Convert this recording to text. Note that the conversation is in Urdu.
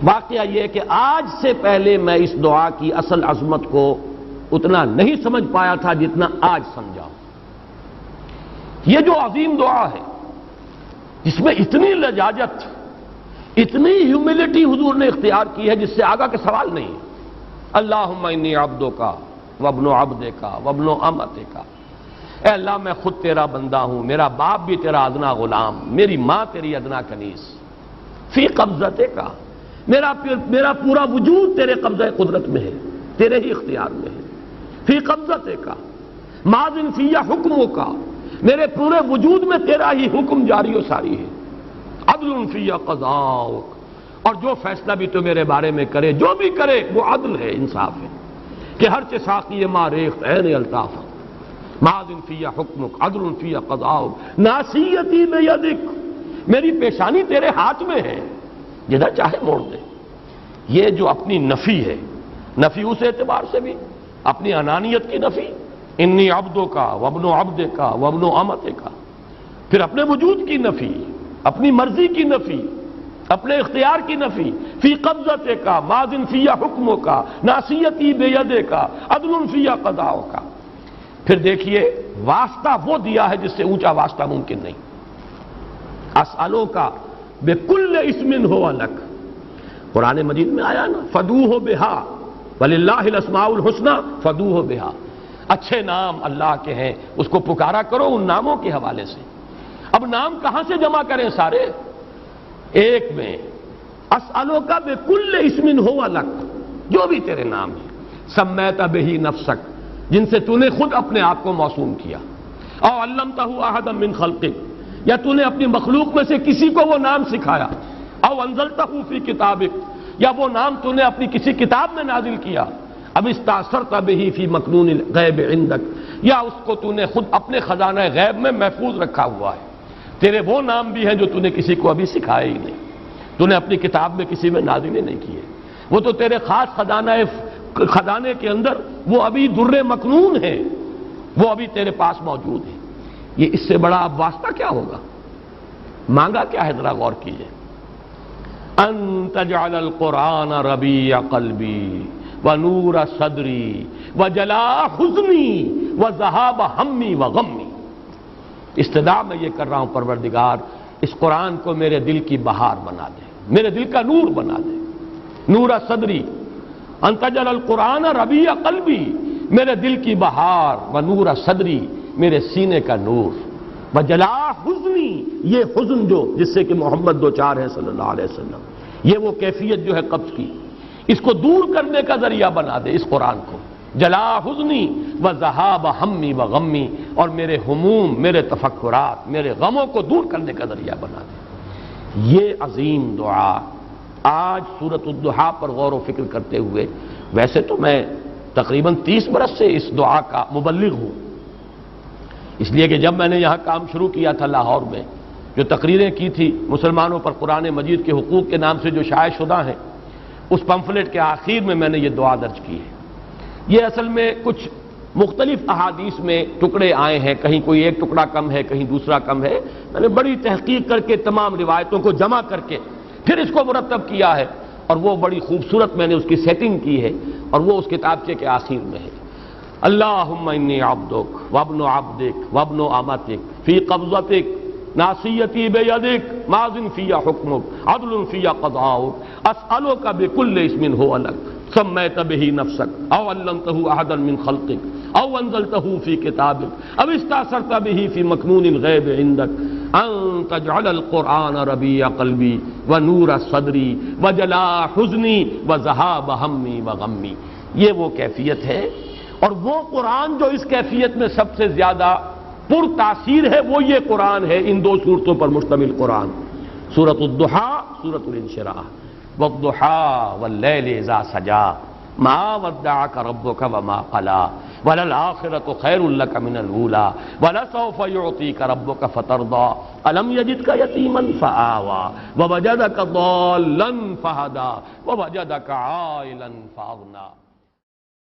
واقعہ یہ کہ آج سے پہلے میں اس دعا کی اصل عظمت کو اتنا نہیں سمجھ پایا تھا جتنا آج سمجھا. یہ جو عظیم دعا ہے جس میں اتنی لجاجت، اتنی ہیوملٹی حضور نے اختیار کی ہے جس سے آگا کے سوال نہیں ہے. اللہم انی عبدک وابن عبدک وابن امتک. اے اللہ میں خود تیرا بندہ ہوں، میرا باپ بھی تیرا ادنا غلام، میری ماں تیری ادنا کنیز. فی قبضتک، میرا پورا وجود تیرے قبضہ قدرت میں ہے، تیرے ہی اختیار میں ہے. فی قبضتک ماضٍ فی حکمک، میرے پورے وجود میں تیرا ہی حکم جاری و ساری ہے. عدل فی قضاؤک، اور جو فیصلہ بھی تو میرے بارے میں کرے، جو بھی کرے وہ عدل ہے، انصاف ہے. کہ ہر چہ ساقی ما ریخت عین الطاف، ماضٍ فی حکمک عدل فی قضاؤک ناصیتی بیدک، میری پیشانی تیرے ہاتھ میں ہے، جدھر چاہے موڑ دے. یہ جو اپنی نفی ہے، نفی اس اعتبار سے بھی اپنی انانیت کی نفی، انی عبدک وابن عبدک وابن امتک، پھر اپنے وجود کی نفی، اپنی مرضی کی نفی، اپنے اختیار کی نفی. فی قبضتک ماضٍ فی حکمک ناصیتی بیدک عدل فی قضاؤک. پھر دیکھیے واسطہ وہ دیا ہے جس سے اونچا واسطہ ممکن نہیں. اسألوک بکل اسم ہو لک، قرآن مجید میں آیا نا، فدوہ بہا وللہ الاسماء الحسنی فدوہ بہا. اچھے نام اللہ کے ہیں، اس کو پکارا کرو ان ناموں کے حوالے سے. اب نام کہاں سے جمع کریں سارے؟ ایک میں اسألوک بکل اسم ہو لک، جو بھی تیرے نام ہیں، سمیت بہ نفسک، جن سے تو نے خود اپنے آپ کو موسوم کیا، او علمتہ احدا من خلقک، یا تو نے اپنی مخلوق میں سے کسی کو وہ نام سکھایا، او انزلتہ فی کتابک، یا وہ نام تو نے اپنی کسی کتاب میں نازل کیا، اب استاثرت بہ فی مکنون الغیب عندک، یا اس کو تو نے خود اپنے خزانہ غیب میں محفوظ رکھا ہوا ہے. تیرے وہ نام بھی ہیں جو تو نے کسی کو ابھی سکھائے ہی نہیں، تو نے اپنی کتاب میں کسی میں نازل ہی نہیں کیے. وہ تو تیرے خاص خزانے کے اندر وہ ابھی در مکنون ہے، وہ ابھی تیرے پاس موجود ہے. یہ اس سے بڑا اب واسطہ کیا ہوگا؟ مانگا کیا ہے ذرا غور کیجئے. ان تجعل القرآن ربیع قلبی ونور صدری وجلاء حزنی وذہاب ہمی وغمی. استدعا میں یہ کر رہا ہوں پروردگار، اس قرآن کو میرے دل کی بہار بنا دے، میرے دل کا نور بنا دے. نور صدری، ان تجعل القرآن ربیع قلبی، میرے دل کی بہار، ونور صدری، میرے سینے کا نور، وجلاء حزنی، یہ حزن جو جس سے کہ محمد دوچار ہے صلی اللہ علیہ وسلم، یہ وہ کیفیت جو ہے قبض کی، اس کو دور کرنے کا ذریعہ بنا دے اس قرآن کو. جلاء حزنی وذہاب ہمی وغمی، اور میرے ہموم، میرے تفکرات، میرے غموں کو دور کرنے کا ذریعہ بنا دے. یہ عظیم دعا آج سورۃ الضحیٰ پر غور و فکر کرتے ہوئے، ویسے تو میں تقریباً 30 برس سے اس دعا کا مبلغ ہوں، اس لیے کہ جب میں نے یہاں کام شروع کیا تھا لاہور میں، جو تقریریں کی تھی مسلمانوں پر قرآن مجید کے حقوق کے نام سے جو شائع شدہ ہیں، اس پمفلٹ کے آخر میں نے یہ دعا درج کی ہے. یہ اصل میں کچھ مختلف احادیث میں ٹکڑے آئے ہیں، کہیں کوئی ایک ٹکڑا کم ہے، کہیں دوسرا کم ہے. میں نے بڑی تحقیق کر کے تمام روایتوں کو جمع کر کے پھر اس کو مرتب کیا ہے، اور وہ بڑی خوبصورت میں نے اس کی سیٹنگ کی ہے، اور وہ اس کتابچے کے آخر میں ہے. اللہم انی عبدک وابن عبدک وابن امتک فی قبضتک ناصیتی بیدک ماضٍ فی حکمک عدل فی قضاؤک اسألک بکل اسم ہو لک سمیت بہ نفسک او علمتہ احدا من خلقک او انزلتہ فی کتابک او استاثرت بہ فی مکنون الغیب عندک ان تجعل القرآن ربیع قلبی ونور صدری وجلاء حزنی وذہاب ہمی وغمی. یہ وہ کیفیت ہے، اور وہ قرآن جو اس کیفیت میں سب سے زیادہ پر تاثیر ہے وہ یہ قرآن ہے، ان دو صورتوں پر مشتمل قرآن، سورۃ الضحیٰ، سورۃ الانشراح. والضحیٰ واللیل اذا سجا ما ودعک ربک وما قلی وللآخرۃ خیر لک من الاولی ولسوف یعطیک ربک فترضی الم یجدک یتیما فآوی ووجدک ضالا فہدی ووجدک عائلا فاغنی.